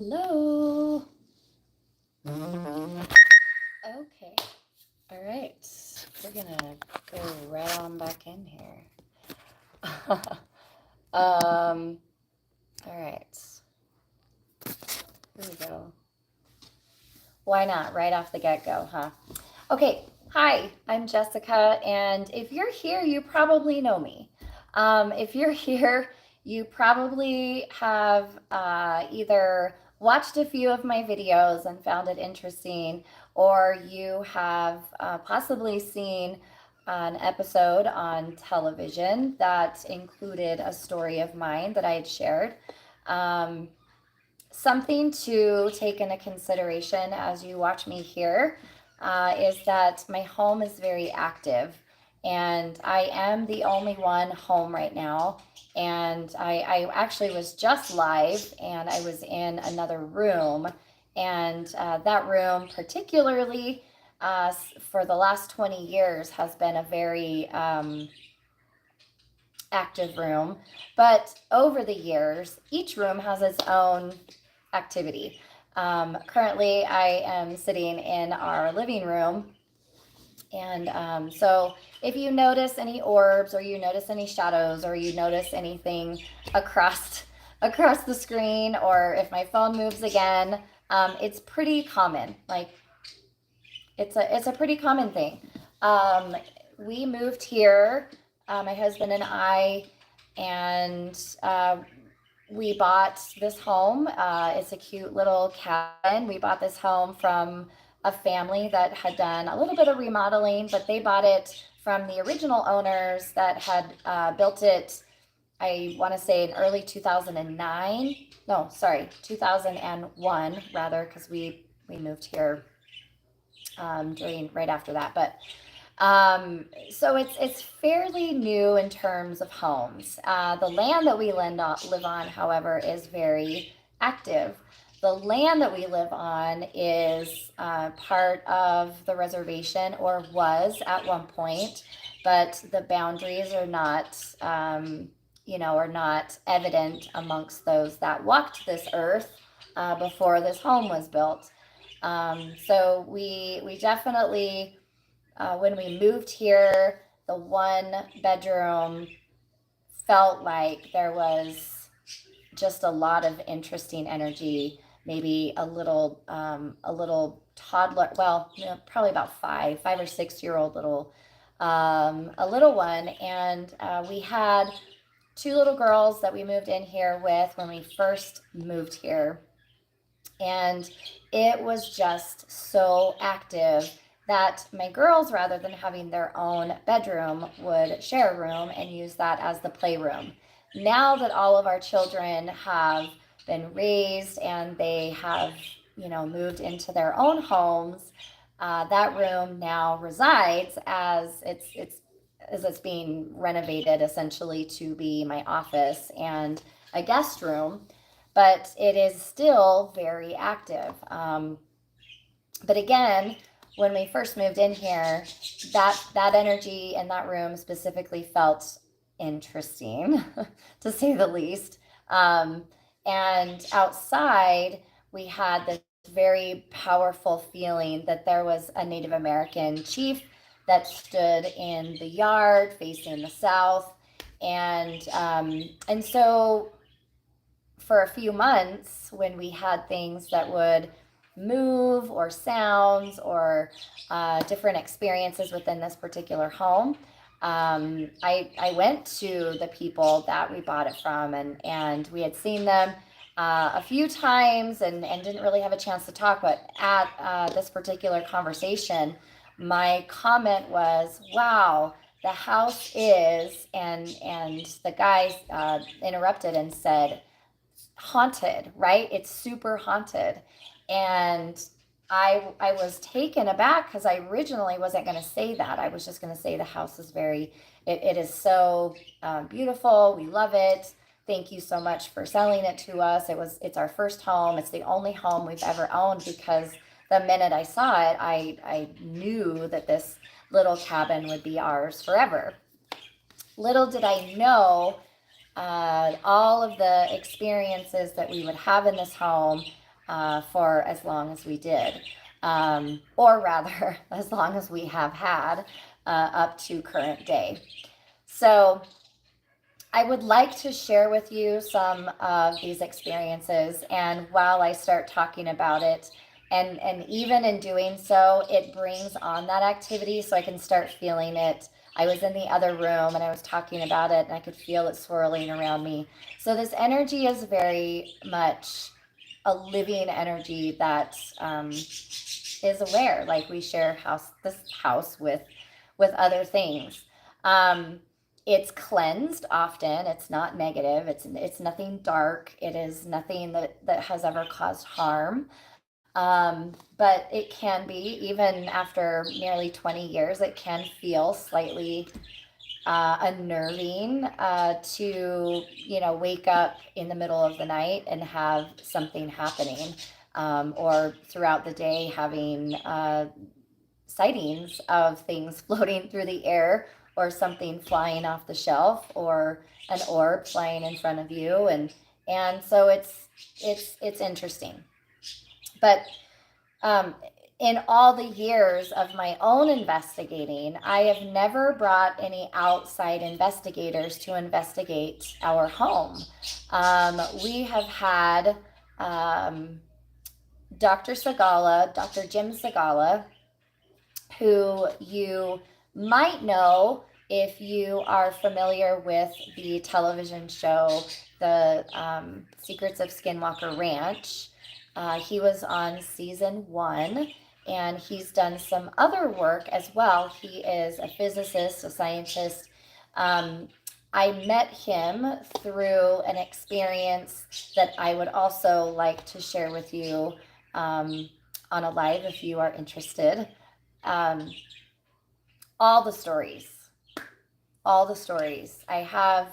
Hello. Okay. All right. We're gonna go right on back in here. All right. Here we go. Why not? Right off the get-go, huh? Okay. Hi, I'm Jessica, and if you're here, you probably know me. If you're here, you probably have either watched a few of my videos and found it interesting, or you have possibly seen an episode on television that included a story of mine that I had shared. Um, Something to take into consideration as you watch me here is that my home is very active, and I am the only one home right now. And I actually was just live, and I was in another room, and that room particularly for the last 20 years has been a very active room. But over the years, each room has its own activity. Currently, I am sitting in our living room. And so, if you notice any orbs, or you notice any shadows, or you notice anything across the screen, or if my phone moves again, it's pretty common. Like it's a pretty common thing. Um, we moved here, my husband and I, and we bought this home. It's a cute little cabin. We bought this home from a family that had done a little bit of remodeling, but they bought it from the original owners that had built it, I want to say in early 2009. No, sorry, 2001 rather, because we moved here during right after that. But so it's fairly new in terms of homes. The land that we live on, however, is very active. The land that we live on is part of the reservation, or was at one point, but the boundaries are not, are not evident amongst those that walked this earth before this home was built. So we definitely, when we moved here, the one bedroom felt like there was just a lot of interesting energy. Maybe a little toddler. Well, probably about 5 or 6 year old a little one, and we had two little girls that we moved in here with when we first moved here, and it was just so active that my girls, rather than having their own bedroom, would share a room and use that as the playroom. Now that all of our children have been raised and they have, moved into their own homes, that room now resides as it's being renovated essentially to be my office and a guest room, but it is still very active. But again, when we first moved in here, that energy in that room specifically felt interesting, to say the least. And outside, we had this very powerful feeling that there was a Native American chief that stood in the yard facing the south, and so for a few months, when we had things that would move, or sounds, or different experiences within this particular home, I went to the people that we bought it from, and we had seen them a few times, and didn't really have a chance to talk. But at this particular conversation, my comment was, "Wow, the house is," and the guy interrupted and said, "haunted," right? It's super haunted. And I was taken aback, because I originally wasn't going to say that. I was just going to say the house is it is so beautiful. We love it. Thank you so much for selling it to us. It's our first home. It's the only home we've ever owned, because the minute I saw it, I knew that this little cabin would be ours forever. Little did I know all of the experiences that we would have in this home for as long as we did, or rather, as long as we have had up to current day. So, I would like to share with you some of these experiences. And while I start talking about it, and even in doing so, it brings on that activity so I can start feeling it. I was in the other room and I was talking about it and I could feel it swirling around me. So this energy is very much a living energy that is aware, like we share this house with other things. It's cleansed often. It's not negative. It's nothing dark. It is nothing that has ever caused harm. But it can be, even after nearly 20 years, it can feel slightly unnerving to, wake up in the middle of the night and have something happening, or throughout the day having sightings of things floating through the air, or something flying off the shelf, or an orb flying in front of you, and so it's interesting. But in all the years of my own investigating, I have never brought any outside investigators to investigate our home. We have had Dr. Segala, Dr. Jim Segala, who you might know if you are familiar with the television show, The Secrets of Skinwalker Ranch. He was on season 1, and he's done some other work as well. He is a physicist, a scientist. I met him through an experience that I would also like to share with you on a live if you are interested. All the stories. I have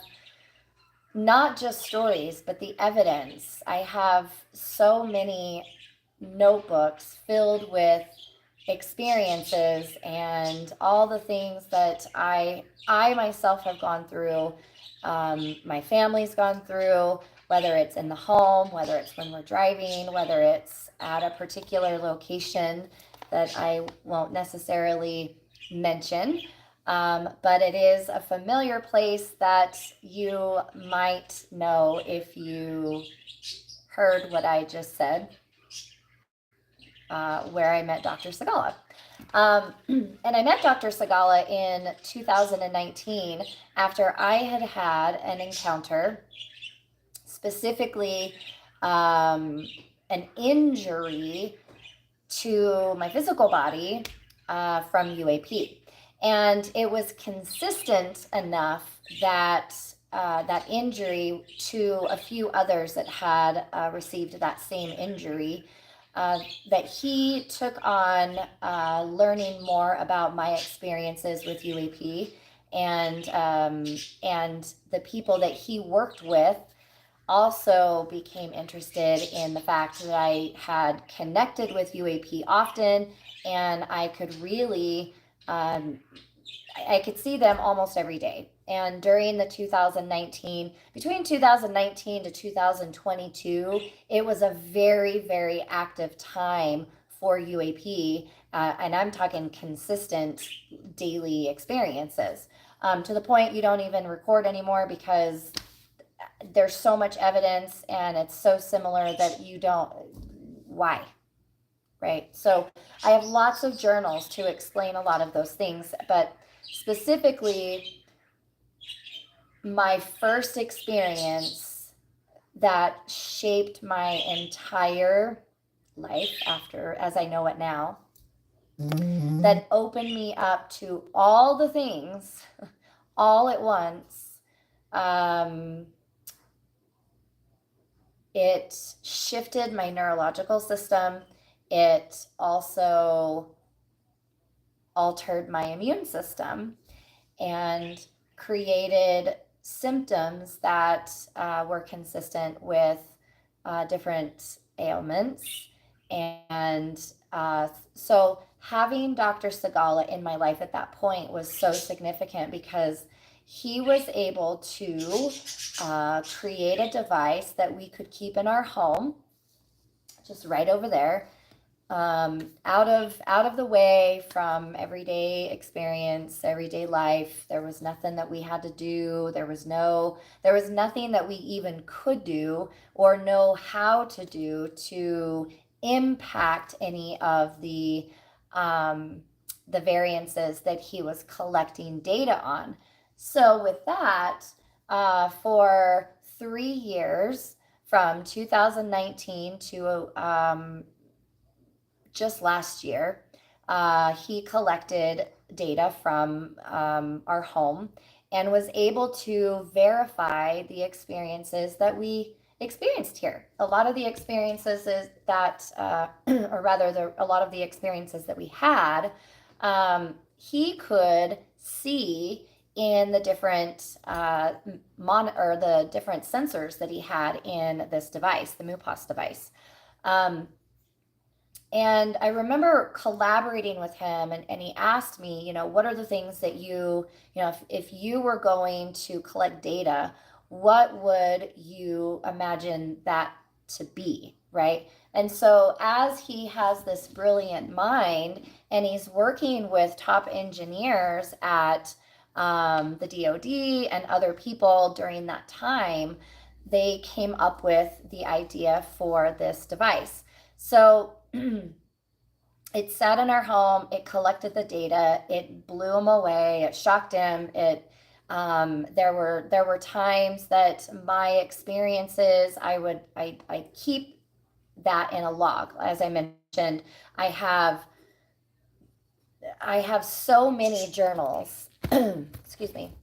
not just stories, but the evidence. I have so many notebooks filled with experiences and all the things that I myself have gone through, my family's gone through, whether it's in the home, whether it's when we're driving, whether it's at a particular location that I won't necessarily mention. But it is a familiar place that you might know if you heard what I just said, where I met Dr. Segala. And I met Dr. Segala in 2019 after I had an encounter, specifically an injury to my physical body from UAP. And it was consistent enough that that injury to a few others that had received that same injury, that he took on learning more about my experiences with UAP, and the people that he worked with also became interested in the fact that I had connected with UAP often, and I could really I could see them almost every day. And during between 2019 to 2022, it was a very, very active time for UAP. And I'm talking consistent daily experiences, to the point you don't even record anymore because there's so much evidence and it's so similar that you don't, why? Right? So I have lots of journals to explain a lot of those things, but specifically, my first experience that shaped my entire life after, as I know it now, that opened me up to all the things all at once. It shifted my neurological system. It also altered my immune system and created symptoms that were consistent with different ailments. And so having Dr. Segala in my life at that point was so significant because he was able to create a device that we could keep in our home just right over there, out of the way from everyday experience, everyday life. There was nothing that we had to do. There was nothing that we even could do or know how to do to impact any of the variances that he was collecting data on. So with that, for 3 years, from 2019 to just last year, he collected data from our home and was able to verify the experiences that we experienced here. A lot of the experiences is that, or rather, a lot of the experiences that we had, he could see in the different or the different sensors that he had in this device, the MUPOS device. And I remember collaborating with him, and he asked me, what are the things that if you were going to collect data, what would you imagine that to be, right? And so as he has this brilliant mind and he's working with top engineers at the DoD and other people during that time, they came up with the idea for this device. So it sat in our home, it collected the data, it blew him away, it shocked him. There were times that my experiences, I keep that in a log. As I mentioned, I have so many journals. Excuse me.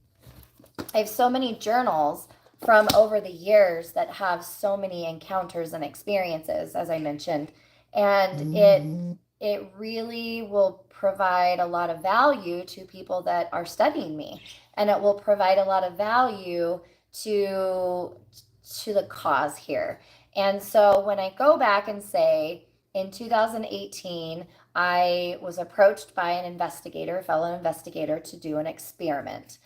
I have so many journals from over the years that have so many encounters and experiences, as I mentioned. And it really will provide a lot of value to people that are studying me. And it will provide a lot of value to the cause here. And so when I go back and say, in 2018, I was approached by an investigator, a fellow investigator, to do an experiment.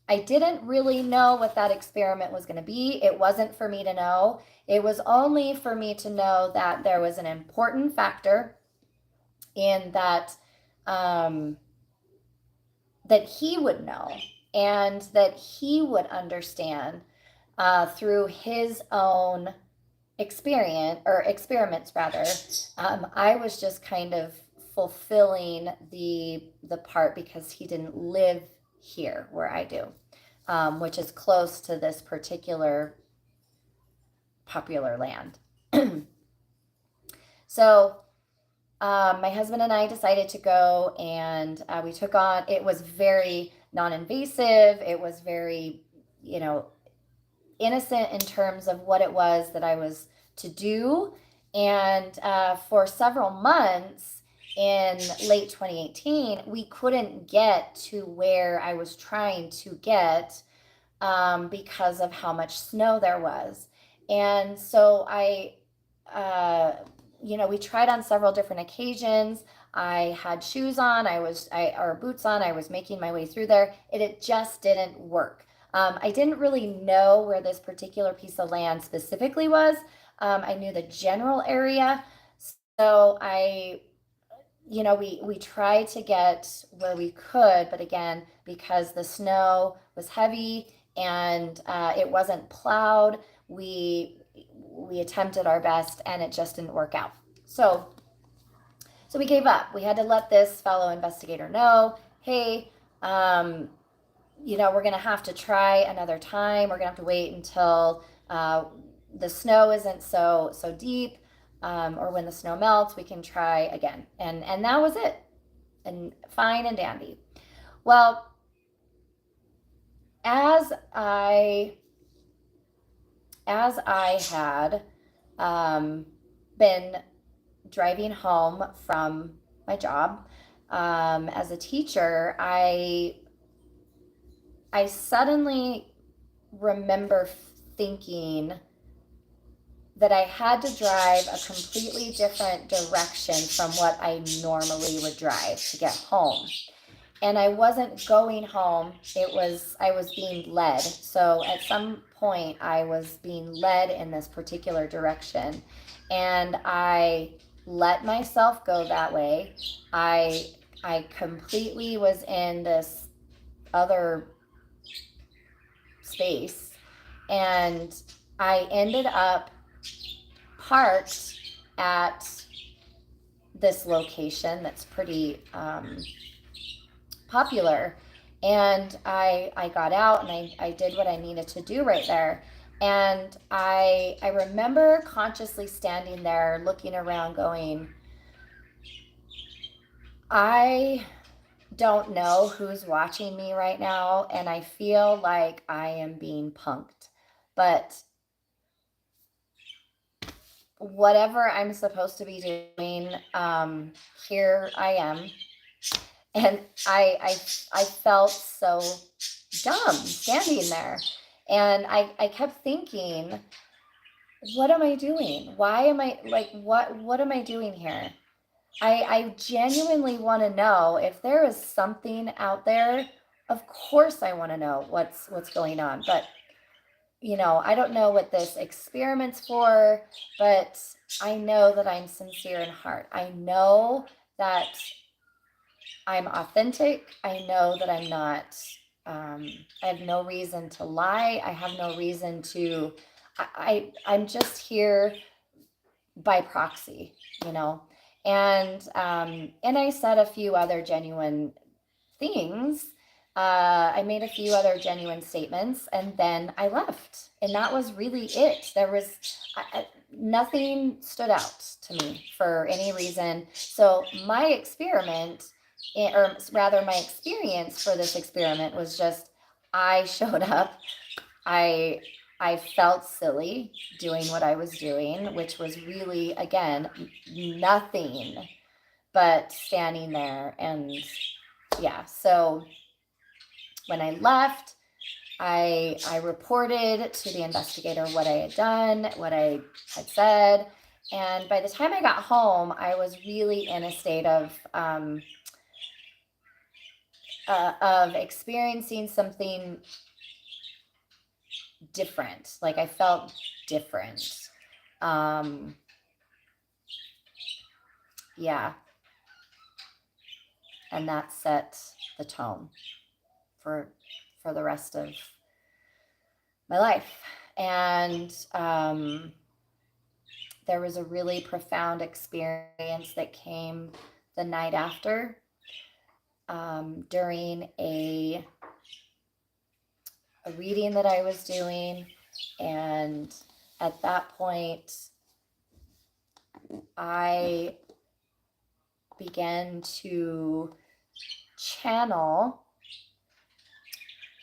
I didn't really know what that experiment was going to be. It wasn't for me to know. It was only for me to know that there was an important factor in that that he would know and that he would understand through his own experiments rather. I was just kind of fulfilling the part because he didn't live here where I do, which is close to this particular popular land. So my husband and I decided to go, and we took on, it was very non-invasive. It was very, innocent in terms of what it was that I was to do. And for several months in late 2018, we couldn't get to where I was trying to get because of how much snow there was. And so we tried on several different occasions. I had shoes on, or boots on. I was making my way through there. It just didn't work. I didn't really know where this particular piece of land specifically was. I knew the general area. So we tried to get where we could, but again, because the snow was heavy and it wasn't plowed, we attempted our best and it just didn't work out. So we gave up. We had to let this fellow investigator know, hey, we're going to have to try another time. We're going to have to wait until the snow isn't so deep, or when the snow melts, we can try again. And that was it. And fine and dandy. Well, as I had been driving home from my job as a teacher, I suddenly remember thinking that I had to drive a completely different direction from what I normally would drive to get home. And I wasn't going home. I was being led. So at some point I was being led in this particular direction. and I let myself go that way. I completely was in this other space, and I ended up parked at this location that's pretty popular. And I got out and I did what I needed to do right there. And I remember consciously standing there looking around going, I don't know who's watching me right now, and I feel like I am being punked. But whatever I'm supposed to be doing, here I am. And I felt so dumb standing there. And I kept thinking, what am I doing? Why am I like, what am I doing here? I genuinely want to know if there is something out there. Of course I want to know what's going on. But I don't know what this experiment's for, but I know that I'm sincere in heart. I know that I'm authentic. I know that I'm not, I have no reason to lie. I have no reason to, I'm just here by proxy, you know. And I said a few other genuine things. I made a few other genuine statements, and then I left. And that was really it. There was nothing stood out to me for any reason. So my experiment, or rather my experience for this experiment, was just I showed up. I I felt silly doing what I was doing, which was really, again, nothing but standing there. And yeah, so when I left, I reported to the investigator what I had done, what I had said. And by the time I got home, I was really in a state of experiencing something different. Like I felt different. Yeah. And that set the tone for the rest of my life. And there was a really profound experience that came the night after, during a reading that I was doing. And at that point, I began to channel,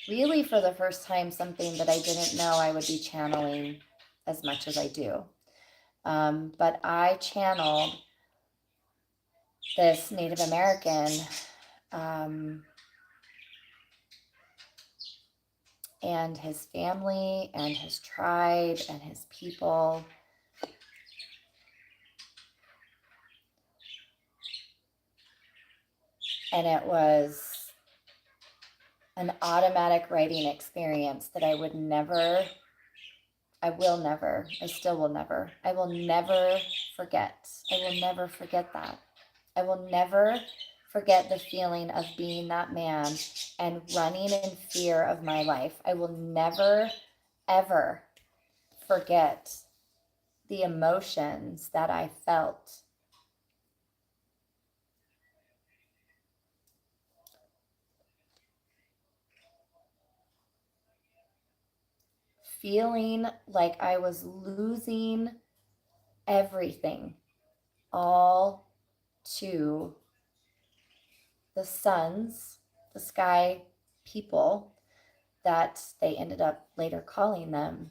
really for the first time, something that I didn't know I would be channeling as much as I do. But I channeled this Native American, and his family and his tribe and his people. And it was an automatic writing experience that I will never, I still will never, I will never forget. I will never forget that. I will never forget the feeling of being that man and running in fear of my life. I will never, ever forget the emotions that I felt. Feeling like I was losing everything, all to the sons, the sky people that they ended up later calling them.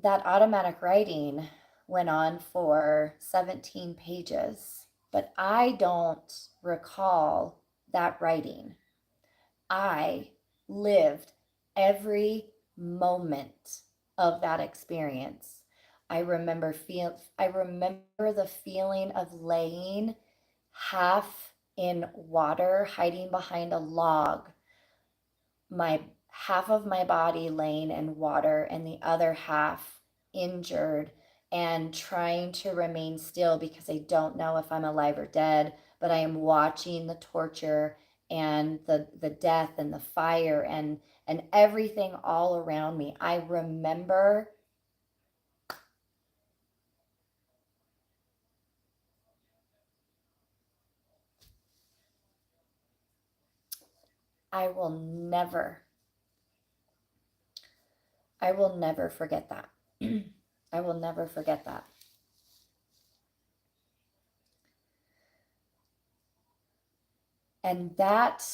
That automatic writing went on for 17 pages, but I don't recall that writing. I lived every moment of that experience. I remember the feeling of laying half in water, hiding behind a log, my half of my body laying in water and the other half injured and trying to remain still because I don't know if I'm alive or dead, but I am watching the torture and the death and the fire and everything all around me. I remember I will never forget that. I will never forget that. And that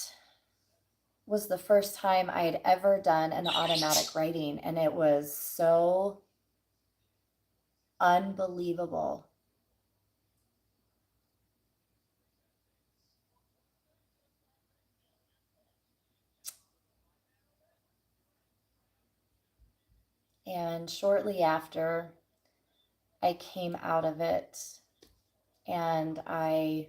was the first time I had ever done an automatic writing, and it was so unbelievable. And shortly after I came out of it, and I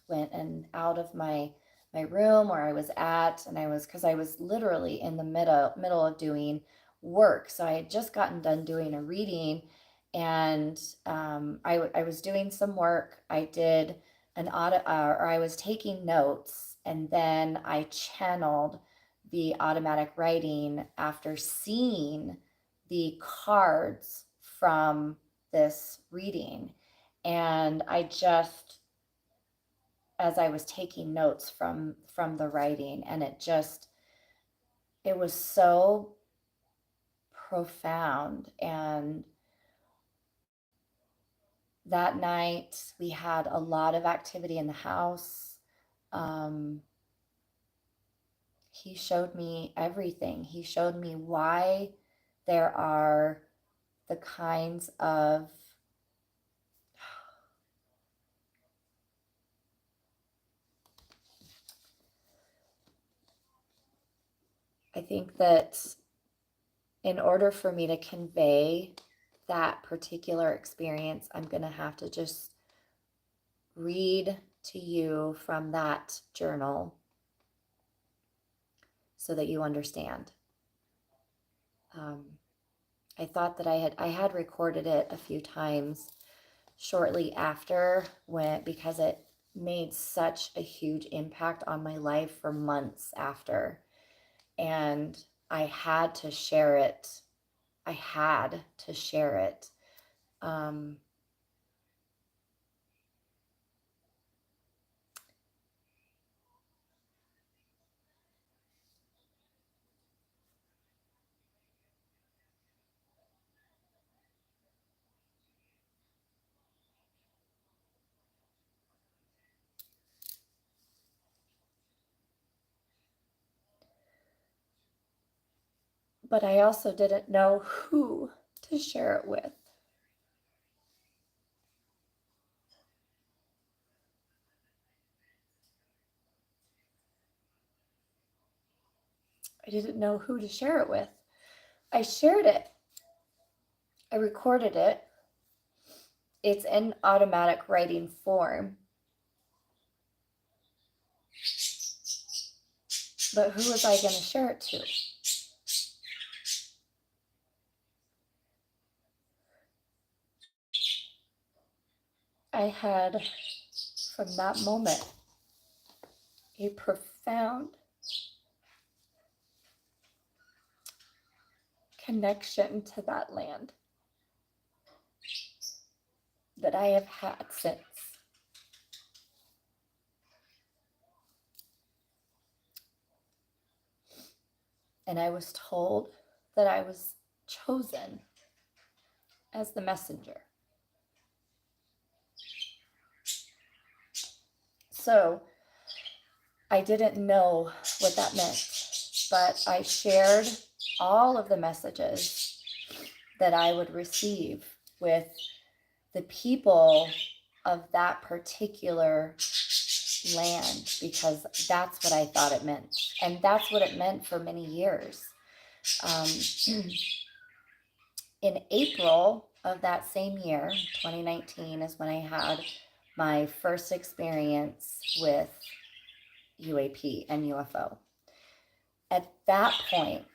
went and out of my room where I was at, and I was, because I was literally in the middle of doing work. So I had just gotten done doing a reading, and I was doing some work. I did an audit, or I was taking notes, and then I channeled the automatic writing after seeing the cards from this reading. And I just, as I was taking notes from the writing, and it was so profound. And that night we had a lot of activity in the house. He showed me everything. He showed me why there are the kinds of I think that in order for me to convey that particular experience, I'm going to have to just read to you from that journal so that you understand. I thought that I had recorded it a few times shortly after, because it made such a huge impact on my life for months after, and I had to share it. I had to share it. But I also didn't know who to share it with. I didn't know who to share it with. I shared it. I recorded it. It's in automatic writing form. But who was I going to share it to? I had, from that moment, a profound connection to that land that I have had since. And I was told that I was chosen as the messenger. So I didn't know what that meant, but I shared all of the messages that I would receive with the people of that particular land, because that's what I thought it meant. And that's what it meant for many years. In April of that same year, 2019, is when I had my first experience with UAP and UFO. At that point,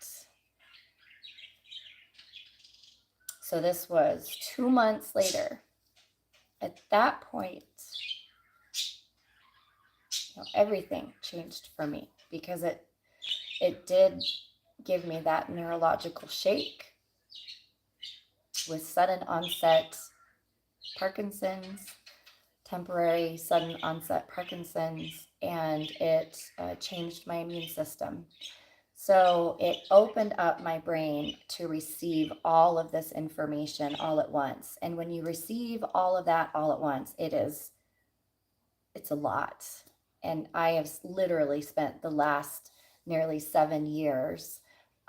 So this was 2 months later. At that point, everything changed for me, because it did give me that neurological shake with sudden onset Parkinson's, temporary sudden onset Parkinson's, and it changed my immune system. So it opened up my brain to receive all of this information all at once. And when you receive all of that all at once, it's a lot. And I have literally spent the last nearly 7 years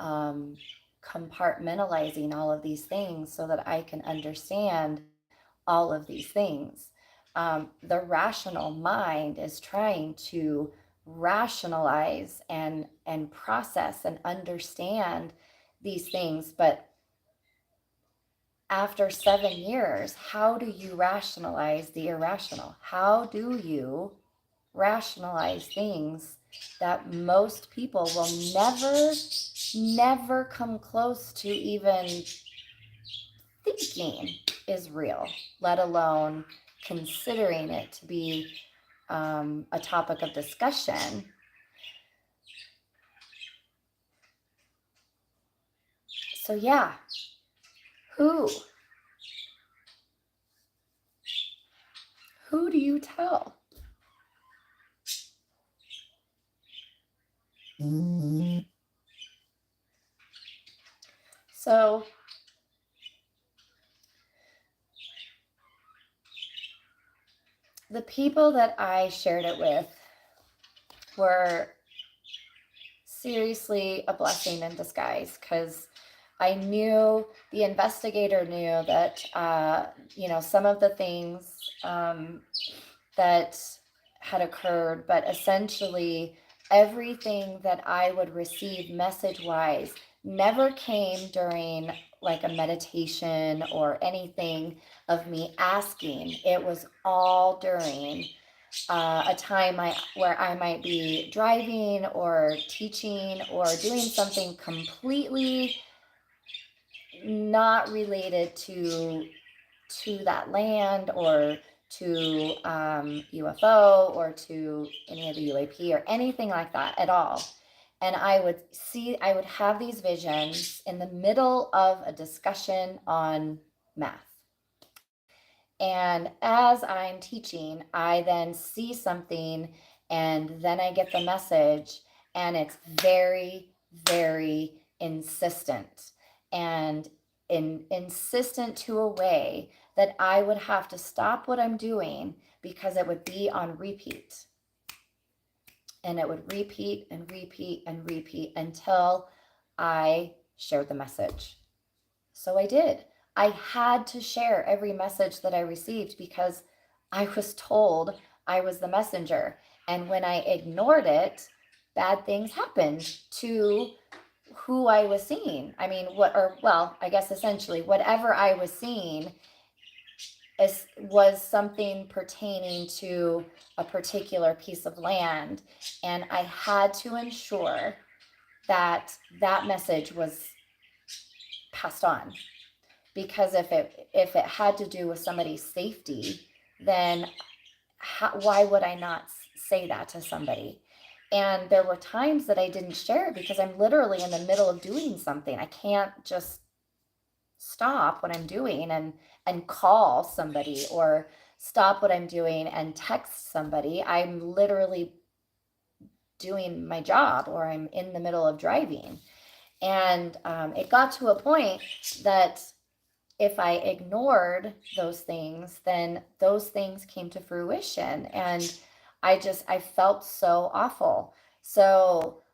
compartmentalizing all of these things so that I can understand all of these things. The rational mind is trying to rationalize and process and understand these things, but after 7 years, how do you rationalize the irrational? How do you rationalize things that most people will never come close to even thinking is real, let alone considering it to be a topic of discussion? So yeah, who do you tell? So the people that I shared it with were seriously a blessing in disguise, because I knew, the investigator knew that, some of the things that had occurred, but essentially everything that I would receive message-wise never came during like a meditation or anything of me asking. It was all during a time where I might be driving or teaching or doing something completely not related to that land or to UFO or to any of the UAP or anything like that at all. And I would have these visions in the middle of a discussion on math. And as I'm teaching, I then see something, and then I get the message, and it's very, very insistent, and insistent to a way that I would have to stop what I'm doing, because it would be on repeat. And it would repeat and repeat and repeat until I shared the message. So I did. I had to share every message that I received, because I was told I was the messenger. And when I ignored it, bad things happened to who I was seeing. I mean, I guess essentially whatever I was seeing was something pertaining to a particular piece of land. And I had to ensure that that message was passed on. Because if it had to do with somebody's safety, then why would I not say that to somebody? And there were times that I didn't share it because I'm literally in the middle of doing something. I can't just stop what I'm doing and call somebody, or stop what I'm doing and text somebody. I'm literally doing my job, or I'm in the middle of driving. And it got to a point that if I ignored those things, then those things came to fruition. And I felt so awful. So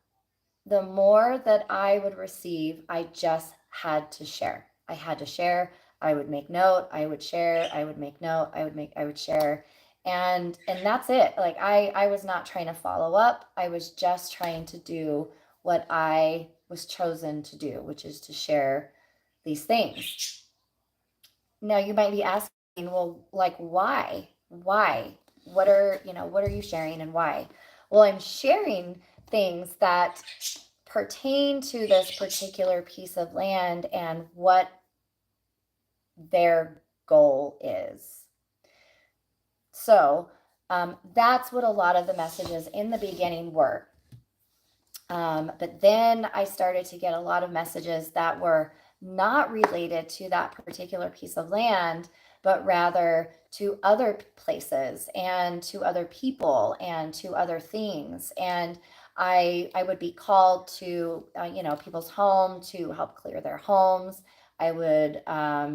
the more that I would receive, I just had to share. I had to share. I would make note. I would share. I would make note. I would share. And that's it. Like I was not trying to follow up. I was just trying to do what I was chosen to do, which is to share these things. Now you might be asking, well, like, why? What are you sharing, and why? Well, I'm sharing things that pertain to this particular piece of land and what their goal is. So that's what a lot of the messages in the beginning were. But then I started to get a lot of messages that were not related to that particular piece of land, but rather to other places and to other people and to other things. And I would be called to, people's home to help clear their homes. I would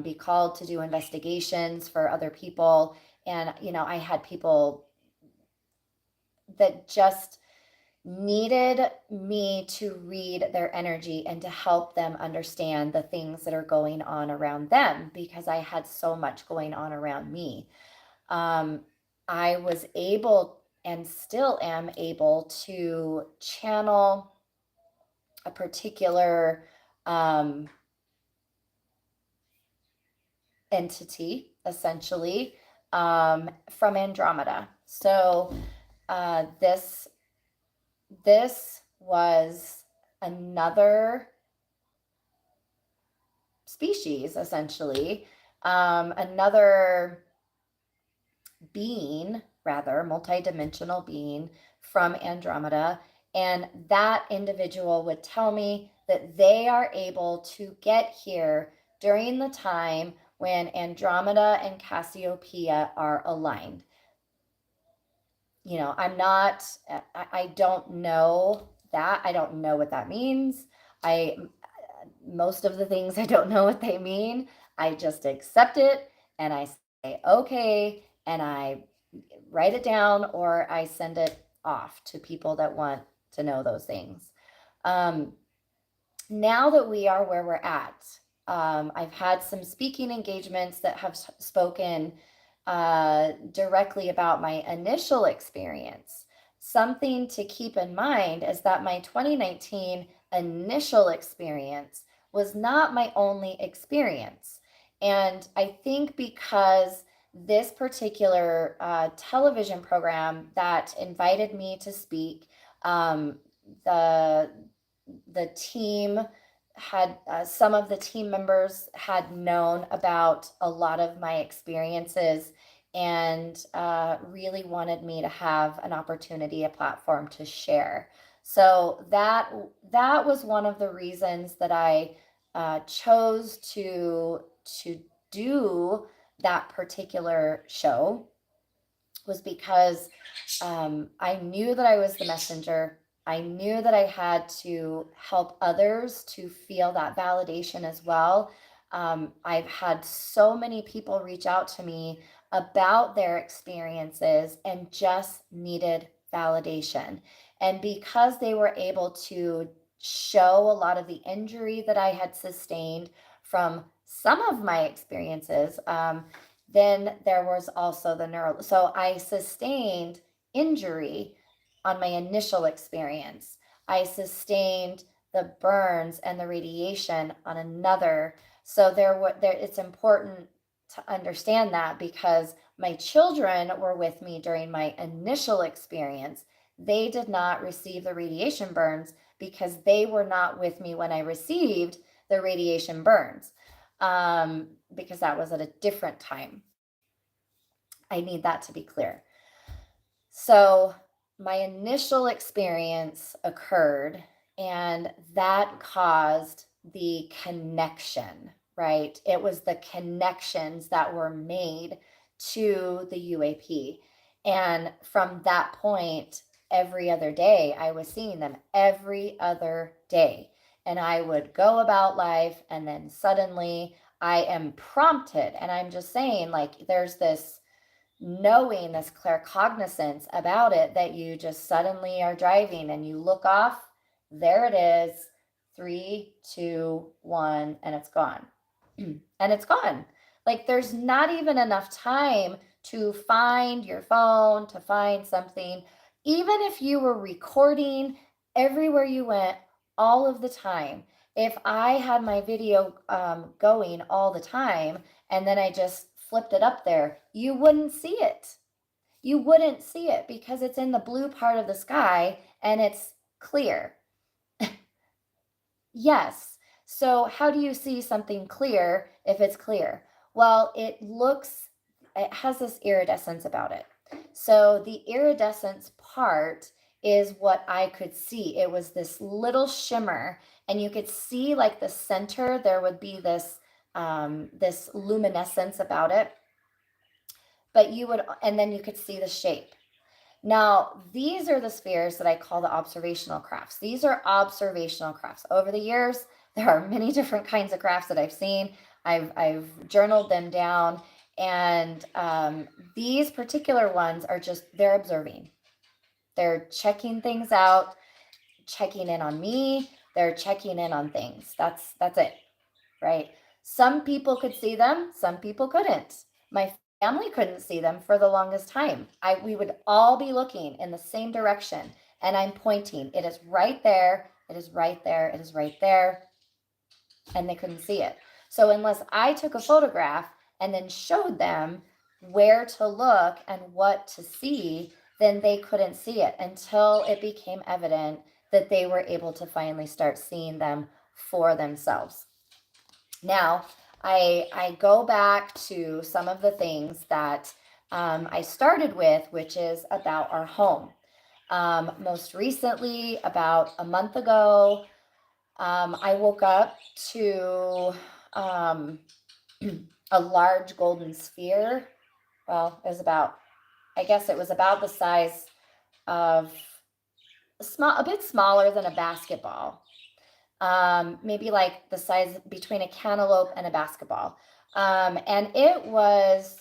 be called to do investigations for other people. And, I had people that just needed me to read their energy and to help them understand the things that are going on around them, because I had so much going on around me. I was able and still am able to channel a particular entity, essentially, from Andromeda. So this was another species, essentially, another being, rather, multidimensional being from Andromeda. And that individual would tell me that they are able to get here during the time when Andromeda and Cassiopeia are aligned. I don't know that. I don't know what that means. Most of the things I don't know what they mean. I just accept it and I say, okay, and I write it down or I send it off to people that want to know those things. Now that we are where we're at, I've had some speaking engagements that have spoken directly about my initial experience. Something to keep in mind is that my 2019 initial experience was not my only experience. And I think because this particular television program that invited me to speak, the team had some of the team members had known about a lot of my experiences and really wanted me to have an opportunity, a platform to share. So that was one of the reasons that I chose to do that particular show, was because I knew that I was the messenger. I knew that I had to help others to feel that validation as well. I've had so many people reach out to me about their experiences and just needed validation. And because they were able to show a lot of the injury that I had sustained from some of my experiences, then there was also the neuro. So I sustained injury on my initial experience. I sustained the burns and the radiation on another. So it's important to understand that, because my children were with me during my initial experience. They did not receive the radiation burns because they were not with me when I received the radiation burns, because that was at a different time. I need that to be clear. So my initial experience occurred, and that caused the connection, right? It was the connections that were made to the UAP. And from that point, every other day, I was seeing them every other day. And I would go about life, and then suddenly I am prompted. And I'm just saying, like, there's this knowing, this claircognizance about it, that you just suddenly are driving and you look off, there it is, 3, 2, 1, and it's gone. And it's gone. Like, there's not even enough time to find your phone, to find something. Even if you were recording everywhere you went all of the time, if I had my video going all the time and then I just flipped it up there, you wouldn't see it. You wouldn't see it because it's in the blue part of the sky and it's clear. Yes. So how do you see something clear if it's clear? Well, it has this iridescence about it. So the iridescence part is what I could see. It was this little shimmer, and you could see like the center, there would be this luminescence about it, and then you could see the shape. Now, these are the spheres that I call the observational crafts. These are observational crafts. Over the years, there are many different kinds of crafts that I've seen. I've journaled them down, and these particular ones are they're observing. They're checking things out, checking in on me. They're checking in on things. That's it, right? Some people could see them, some people couldn't. My family couldn't see them for the longest time. We would all be looking in the same direction, and I'm pointing. It is right there. It is right there. It is right there. And they couldn't see it. So unless I took a photograph and then showed them where to look and what to see, then they couldn't see it until it became evident that they were able to finally start seeing them for themselves. Now, I go back to some of the things that I started with, which is about our home. Most recently, about a month ago, I woke up to a large golden sphere. Well, I guess it was about the size of a bit smaller than a basketball. Maybe like the size between a cantaloupe and a basketball. And it was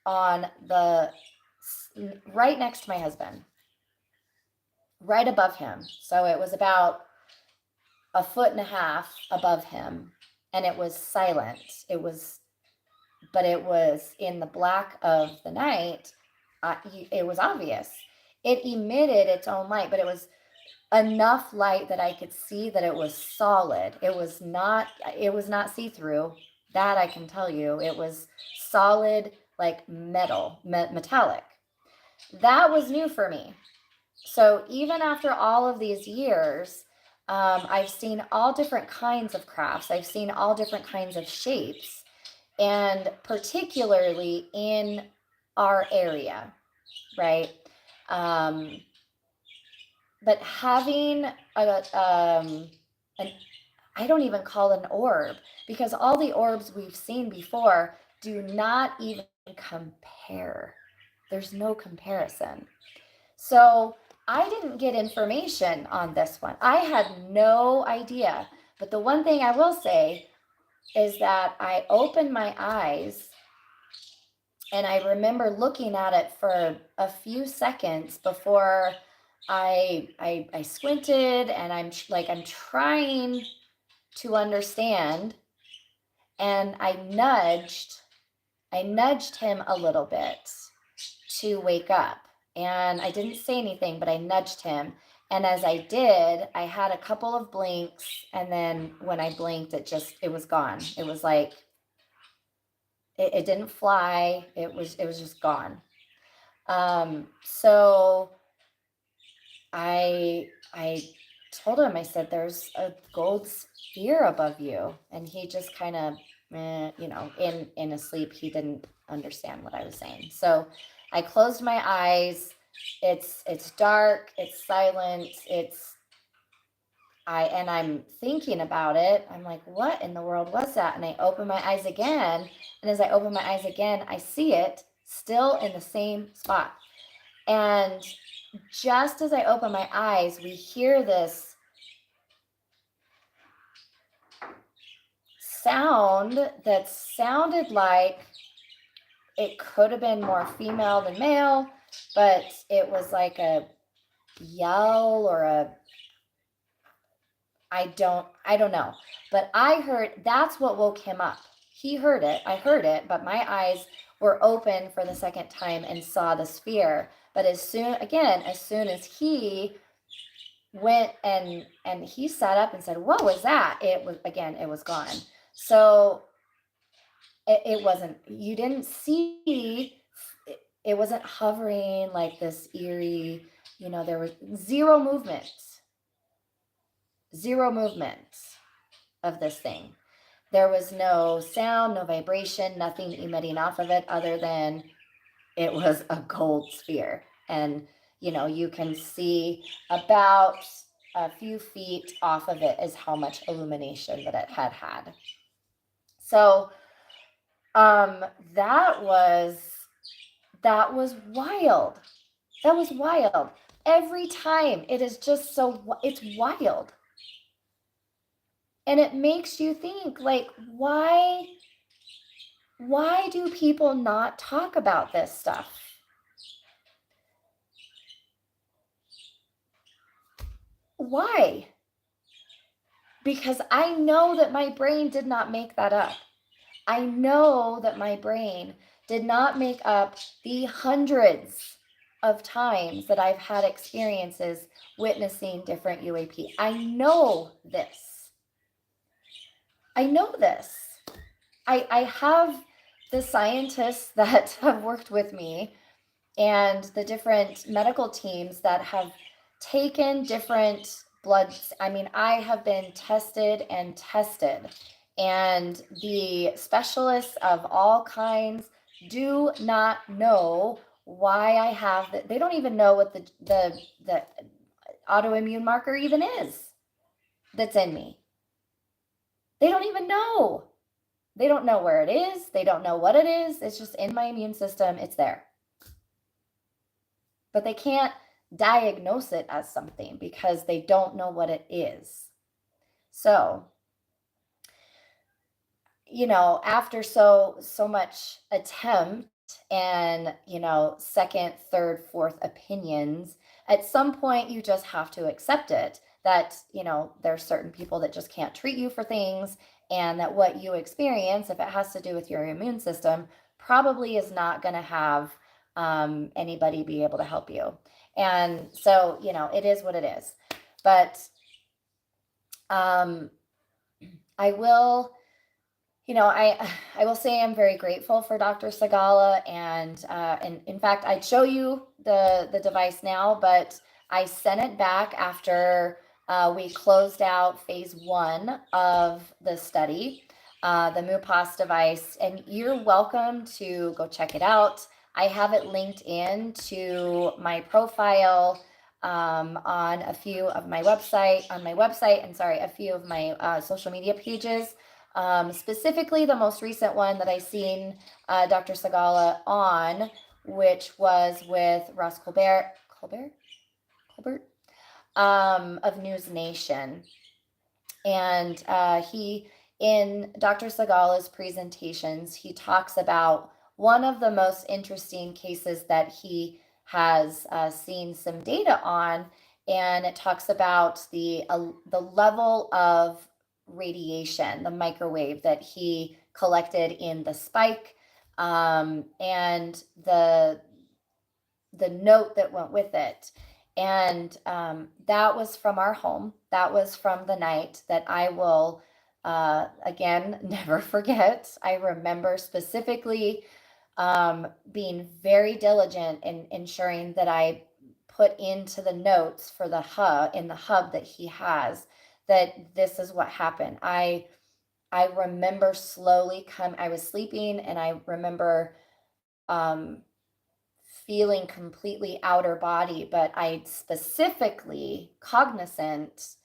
on right next to my husband, right above him. So it was about 1.5 feet above him, and it was silent. But it was in the black of the night. It was obvious. It emitted its own light, but it was enough light that I could see that it was solid. It was not see-through. That I can tell you. It was solid, like metallic. That was new for me. So even after all of these years, I've seen all different kinds of crafts. I've seen all different kinds of shapes, and particularly in our area, right? But having an I don't even call it an orb, because all the orbs we've seen before do not even compare. There's no comparison. So I didn't get information on this one. I had no idea. But the one thing I will say is that I opened my eyes, and I remember looking at it for a few seconds before I squinted, and I'm trying to understand, and I nudged him a little bit to wake up. And I didn't say anything, but I nudged him. And as I did, I had a couple of blinks, and then when I blinked, it was gone. It was like it didn't fly. It was just gone. So I told him, I said, there's a gold sphere above you. And he just kind of, in his sleep, he didn't understand what I was saying. So I closed my eyes. It's dark, it's silent, and I'm thinking about it. I'm like, what in the world was that? And I open my eyes again. And as I open my eyes again, I see it still in the same spot. And just as I open my eyes, we hear this sound that sounded like it could have been more female than male, but it was like a yell or I don't know. But I heard, that's what woke him up. He heard it, I heard it, but my eyes were open for the second time and saw the sphere. But as soon as he went and he sat up and said, "What was that?" It was gone. So it wasn't, you didn't see, it wasn't hovering like this eerie, there was zero movement of this thing. There was no sound, no vibration, nothing emitting off of it other than it was a gold sphere. And, you can see about a few feet off of it is how much illumination that it had. So, that was wild. That was wild. Every time it is just it's wild. And it makes you think, like, why do people not talk about this stuff? Why? Because I know that my brain did not make that up. I know that my brain did not make up the hundreds of times that I've had experiences witnessing different UAP. I know this. I know this. I have the scientists that have worked with me and the different medical teams that have taken different bloods. I mean, I have been tested and tested, and the specialists of all kinds do not know why I have that. They don't even know what the autoimmune marker even is that's in me. They don't even know. They don't know where it is. They don't know what it is. It's just in my immune system. It's there. But they can't diagnose it as something because they don't know what it is. So, after so much attempt and, second, third, fourth opinions, at some point you just have to accept it that, there's certain people that just can't treat you for things, and that what you experience, if it has to do with your immune system, probably is not going to have anybody be able to help you. And so, it is what it is. But I will, I will say I'm very grateful for Dr. Sagala, and in fact, I'd show you the device now, but I sent it back after we closed out phase 1 of the study, the MUPAS device, and you're welcome to go check it out. I have it linked in to my profile on a few of my website, a few of my social media pages. Specifically, the most recent one that I seen Dr. Sagala on, which was with Russ Colbert of News Nation. And he, in Dr. Sagala's presentations, he talks about one of the most interesting cases that he has seen some data on, and it talks about the level of radiation, the microwave that he collected in the spike, and the note that went with it. And that was from our home. That was from the night that I will, again, never forget. I remember specifically being very diligent in ensuring that I put into the notes for the hub that he has, that this is what happened. I remember slowly I was sleeping, and I remember feeling completely outer body, but I specifically cognizant.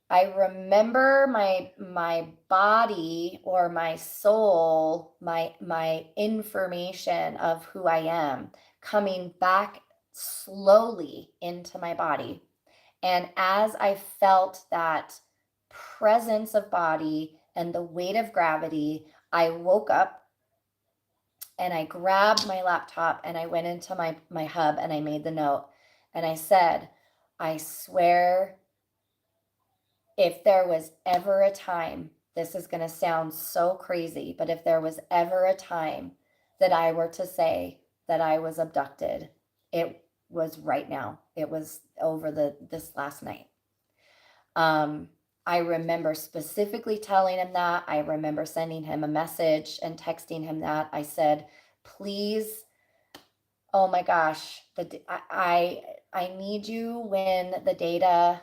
I remember my body, or my soul, my information of who I am coming back slowly into my body. And as I felt that presence of body and the weight of gravity, I woke up and I grabbed my laptop and I went into my hub and I made the note, and I said, I swear, if there was ever a time, this is going to sound so crazy, but if there was ever a time that I were to say that I was abducted, it was right now. It was over this last night. I remember specifically telling him that. I remember sending him a message and texting him that. I said, please, oh my gosh, I need you when the data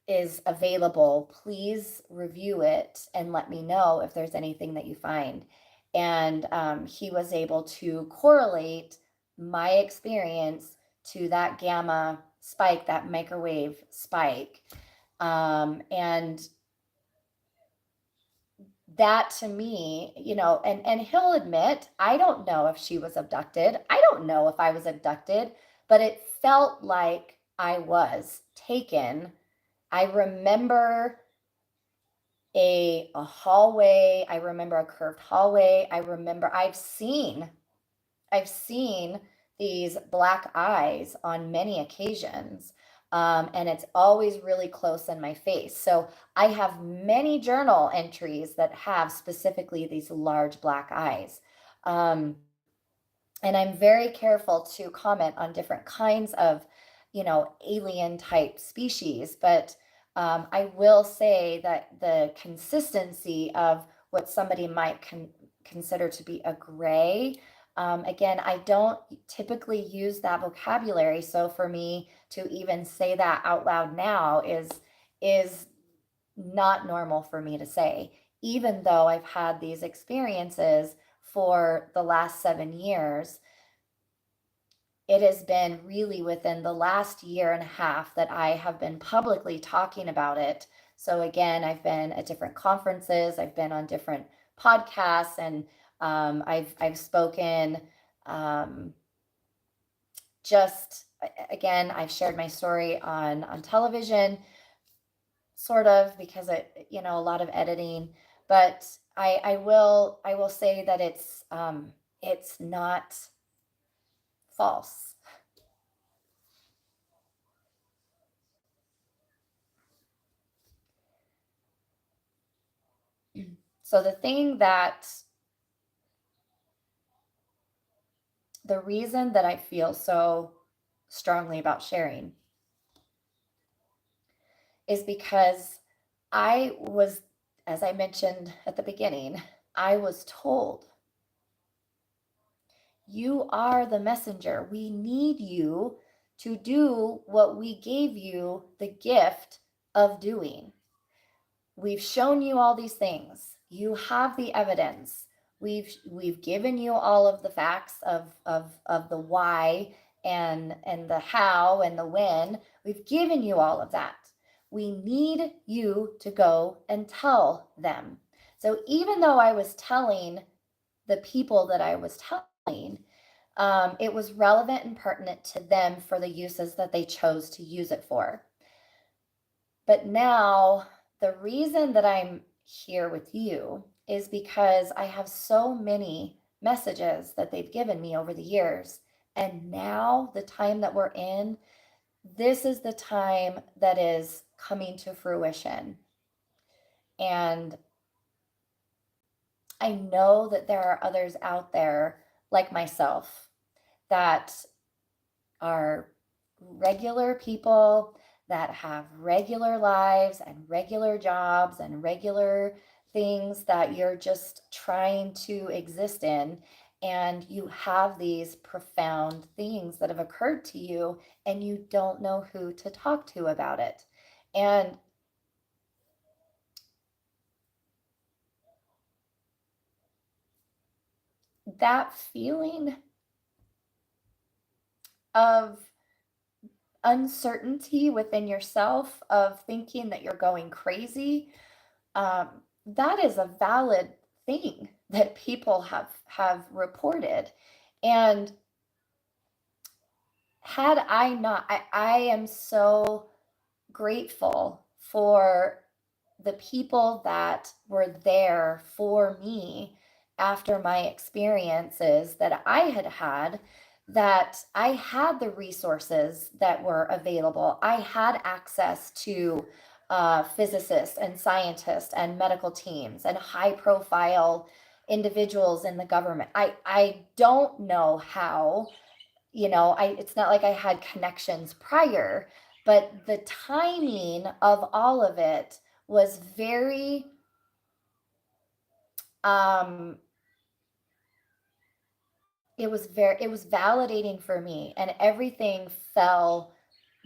is available. Please review it and let me know if there's anything that you find. And he was able to correlate my experience to that gamma spike, that microwave spike. And that to me, and he'll admit, I don't know if she was abducted. I don't know if I was abducted, but it felt like I was taken. I remember a hallway. I remember a curved hallway. I've seen these black eyes on many occasions. And it's always really close in my face. So I have many journal entries that have specifically these large black eyes. And I'm very careful to comment on different kinds of, alien type species. But I will say that the consistency of what somebody might consider to be a gray, again, I don't typically use that vocabulary. So for me to even say that out loud now is not normal for me to say, even though I've had these experiences for the last 7 years. It has been really within the last year and a half that I have been publicly talking about it. So again, I've been at different conferences, I've been on different podcasts, and I've spoken. Just again, I've shared my story on television, sort of, because a lot of editing. But I will say that it's not false. So the reason that I feel so strongly about sharing is because I was, as I mentioned at the beginning, I was told, you are the messenger. We need you to do what we gave you the gift of doing. We've shown you all these things. You have the evidence. We've given you all of the facts of the why and the how and the when. We've given you all of that. We need you to go and tell them. So even though I was telling the people that I was telling, it was relevant and pertinent to them for the uses that they chose to use it for. But now, the reason that I'm here with you is because I have so many messages that they've given me over the years. And now, the time that we're in, this is the time that is coming to fruition. And I know that there are others out there like myself that are regular people that have regular lives and regular jobs and regular things that you're just trying to exist in. And you have these profound things that have occurred to you, and you don't know who to talk to about it. And that feeling of uncertainty within yourself, of thinking that you're going crazy, um, that is a valid thing that people have reported. And had I not, I am so grateful for the people that were there for me after my experiences that I had, that I had the resources that were available. I had access to physicists and scientists and medical teams and high profile individuals in the government. I don't know how, it's not like I had connections prior, but the timing of all of it was very, um, it was validating for me, and everything fell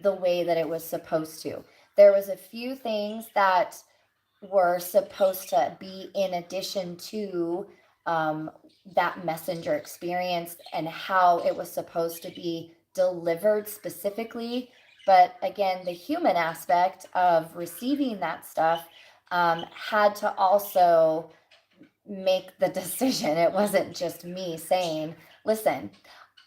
the way that it was supposed to. There was a few things that were supposed to be in addition to that messenger experience and how it was supposed to be delivered specifically. But again, the human aspect of receiving that stuff had to also make the decision. It wasn't just me saying, listen,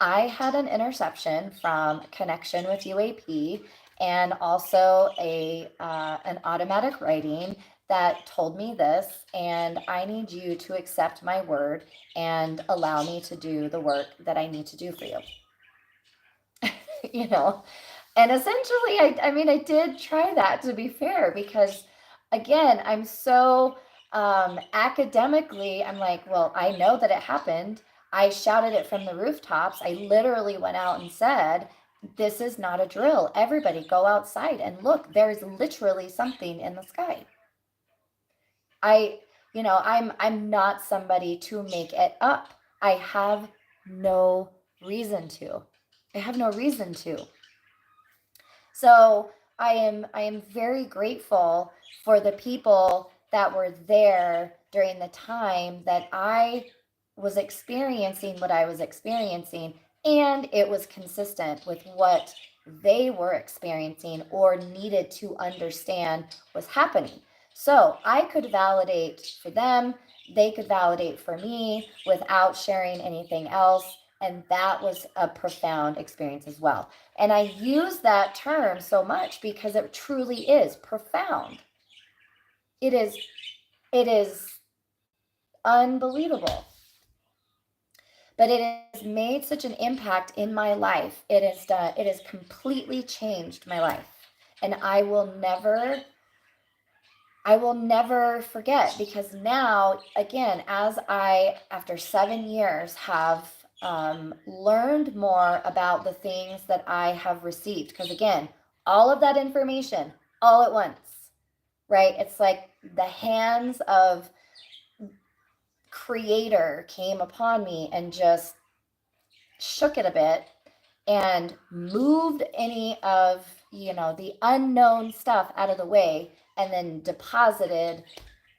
I had an interception from connection with UAP and also an automatic writing that told me this, and I need you to accept my word and allow me to do the work that I need to do for you. you know, and essentially, I mean, I did try that, to be fair, because again, I'm so academically, I'm like, well, I know that it happened. I shouted it from the rooftops. I literally went out and said, this is not a drill. Everybody go outside and look. There's literally something in the sky. I'm not somebody to make it up. I have no reason to. I have no reason to. So I am very grateful for the people that were there during the time that I was experiencing what I was experiencing, and it was consistent with what they were experiencing or needed to understand was happening. So I could validate for them, they could validate for me without sharing anything else. And that was a profound experience as well. And I use that term so much because it truly is profound. It is unbelievable. But it has made such an impact in my life. It has completely changed my life. And I will never forget, because now, again, as I, after 7 years, have learned more about the things that I have received, because again, all of that information all at once, right? It's like the hands of Creator came upon me and just shook it a bit and moved any of the unknown stuff out of the way, and then deposited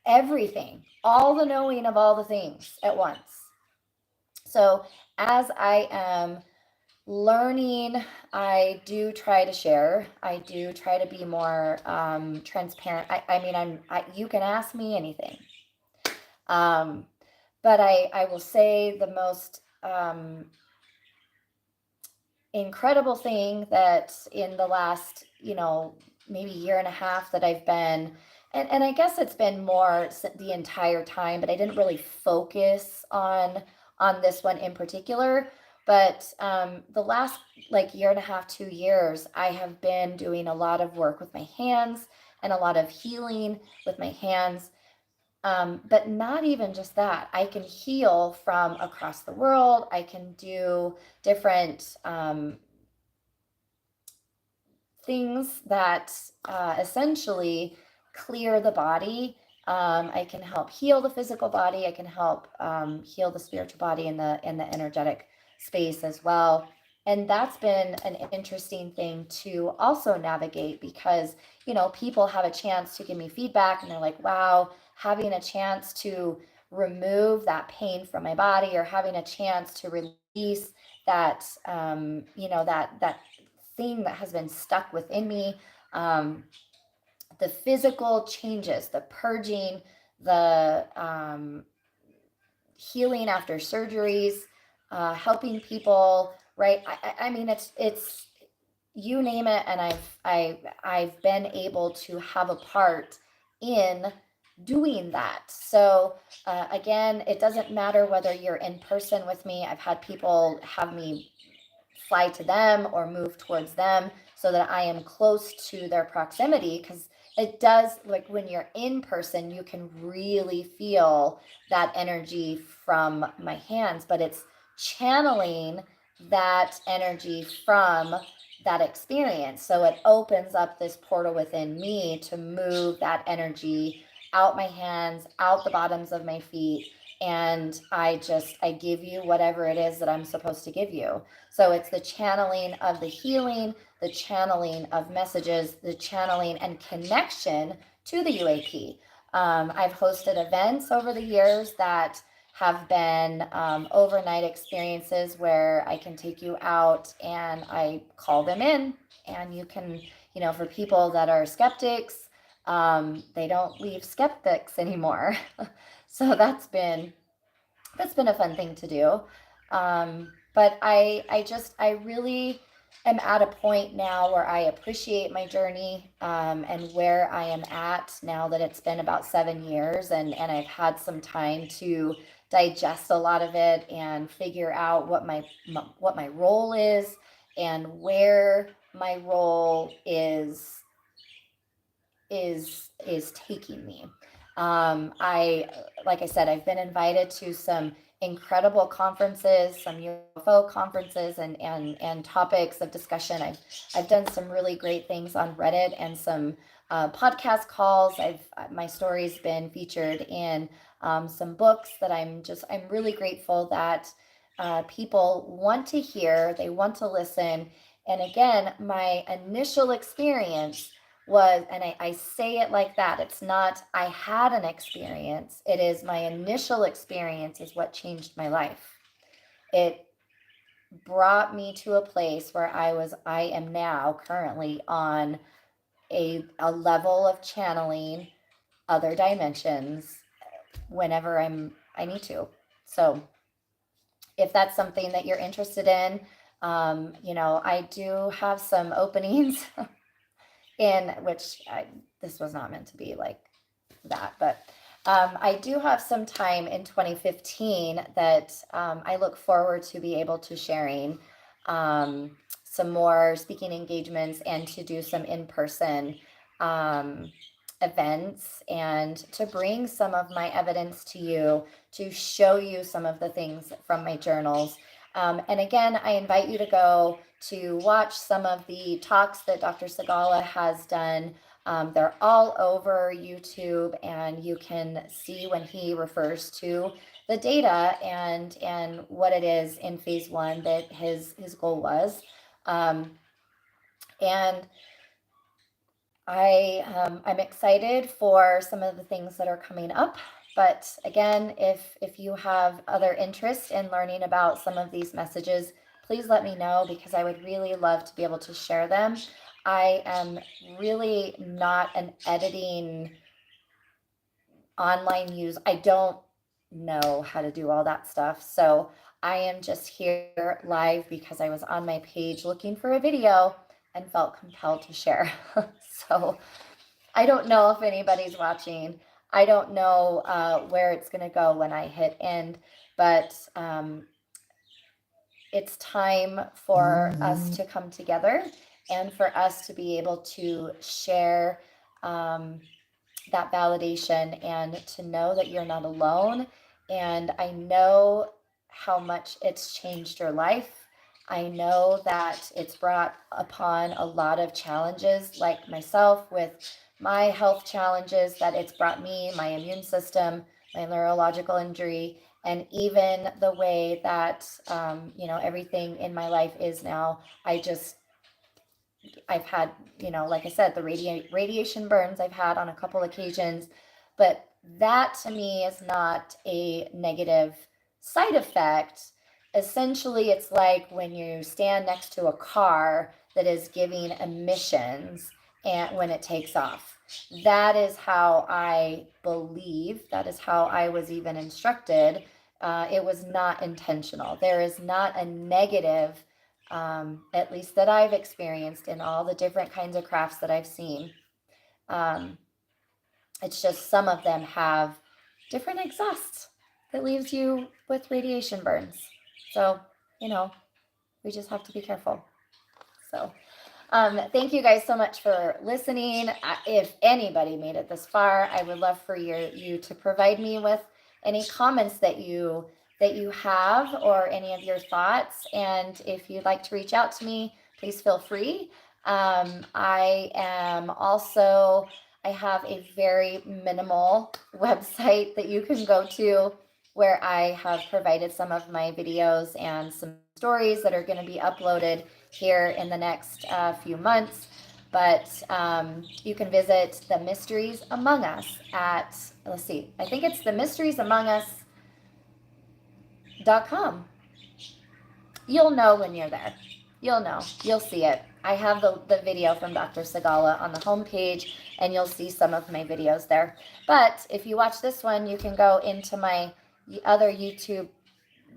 everything, all the knowing of all the things at once. So as I am learning, I do try to share. I do try to be more transparent. I mean, you can ask me anything. But I will say the most incredible thing that in the last, maybe year and a half that I've been, and I guess it's been more the entire time, but I didn't really focus on this one in particular. But the last year and a half, 2 years, I have been doing a lot of work with my hands and a lot of healing with my hands. But not even just that. I can heal from across the world. I can do different things that essentially clear the body. I can help heal the physical body. I can help heal the spiritual body in the energetic space as well. And that's been an interesting thing to also navigate, because people have a chance to give me feedback, and they're like, wow, having a chance to remove that pain from my body, or having a chance to release that that thing that has been stuck within me, the physical changes, the purging, the healing after surgeries, helping people, right? I mean, it's you name it, and I've been able to have a part in doing that. So again, it doesn't matter whether you're in person with me. I've had people have me fly to them or move towards them so that I am close to their proximity, because it does, when you're in person, you can really feel that energy from my hands, but it's channeling that energy from that experience. So it opens up this portal within me to move that energy out my hands, out the bottoms of my feet, and I give you whatever it is that I'm supposed to give you. So it's the channeling of the healing, the channeling of messages, the channeling and connection to the UAP. I've hosted events over the years that have been overnight experiences where I can take you out and I call them in, and you can, for people that are skeptics, they don't leave skeptics anymore. So that's been a fun thing to do. But I really am at a point now where I appreciate my journey, and where I am at now that it's been about 7 years, and I've had some time to digest a lot of it and figure out what my role is and where my role is taking me. I Like I said, I've been invited to some incredible conferences, some UFO conferences, and topics of discussion. I've done some really great things on Reddit and some podcast calls. My story's been featured in some books that I'm really grateful that people want to hear, they want to listen. And again, my initial experience was, and I say it like that, it's not I had an experience, it is my initial experience is what changed my life. It brought me to a place where I am now currently on a level of channeling other dimensions whenever I need to. So if that's something that you're interested in, I do have some openings in which this was not meant to be like that, but I do have some time in 2015 that I look forward to be able to sharing some more speaking engagements and to do some in-person events and to bring some of my evidence to you, to show you some of the things from my journals. And again, I invite you to go to watch some of the talks that Dr. Segala has done. They're all over YouTube, and you can see when he refers to the data and what it is in phase 1 that his goal was. And I'm excited for some of the things that are coming up. But again, if you have other interest in learning about some of these messages, please let me know, because I would really love to be able to share them. I am really not an editing online use. I don't know how to do all that stuff. So I am just here live because I was on my page looking for a video and felt compelled to share. So I don't know if anybody's watching. I don't know where it's going to go when I hit end, but it's time for us to come together and for us to be able to share that validation and to know that you're not alone. And I know how much it's changed your life. I know that it's brought upon a lot of challenges, like myself with my health challenges, that it's brought me, my immune system, my neurological injury, and even the way that everything in my life is now. I've had, like I said, the radiation burns I've had on a couple occasions, but that to me is not a negative side effect. Essentially, it's like when you stand next to a car that is giving emissions and when it takes off. That is how I believe, that is how I was even instructed. It was not intentional. There is not a negative, at least that I've experienced in all the different kinds of crafts that I've seen. It's just some of them have different exhausts that leaves you with radiation burns. So, we just have to be careful. So, thank you guys so much for listening. If anybody made it this far, I would love for you to provide me with any comments that you have, or any of your thoughts. And if you'd like to reach out to me, please feel free. I have a very minimal website that you can go to. where I have provided some of my videos and some stories that are going to be uploaded here in the next few months. But you can visit the Mysteries Among Us at, let's see, I think it's the mysteriesamongus.com. You'll know when you're there. You'll know. You'll see it. I have the video from Dr. Segala on the homepage, and you'll see some of my videos there. But if you watch this one, you can go into my other YouTube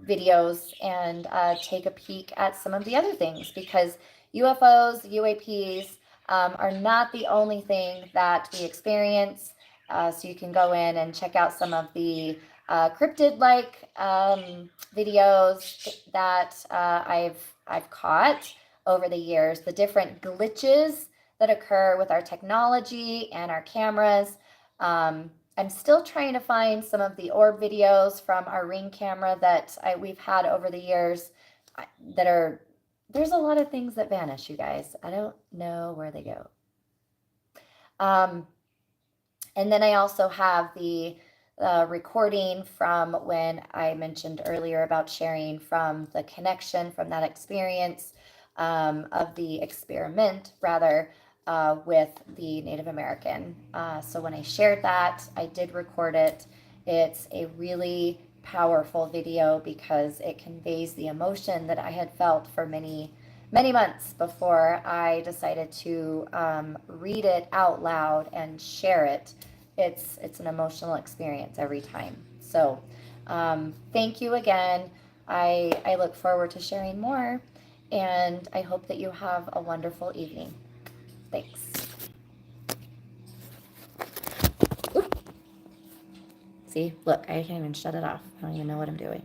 videos and take a peek at some of the other things, because UFOs, UAPs are not the only thing that we experience. So you can go in and check out some of the cryptid-like videos that I've caught over the years, the different glitches that occur with our technology and our cameras. I'm still trying to find some of the orb videos from our Ring camera that we've had over the years there's a lot of things that vanish, you guys. I don't know where they go. And then I also have the recording from when I mentioned earlier about sharing from the connection from that experience of the experiment, rather, with the Native American. So when I shared that, I did record it. It's a really powerful video because it conveys the emotion that I had felt for many, many months before I decided to read it out loud and share it. It's an emotional experience every time. So thank you again. I look forward to sharing more, and I hope that you have a wonderful evening. Thanks. Oop. See, look, I can't even shut it off. I don't even know what I'm doing.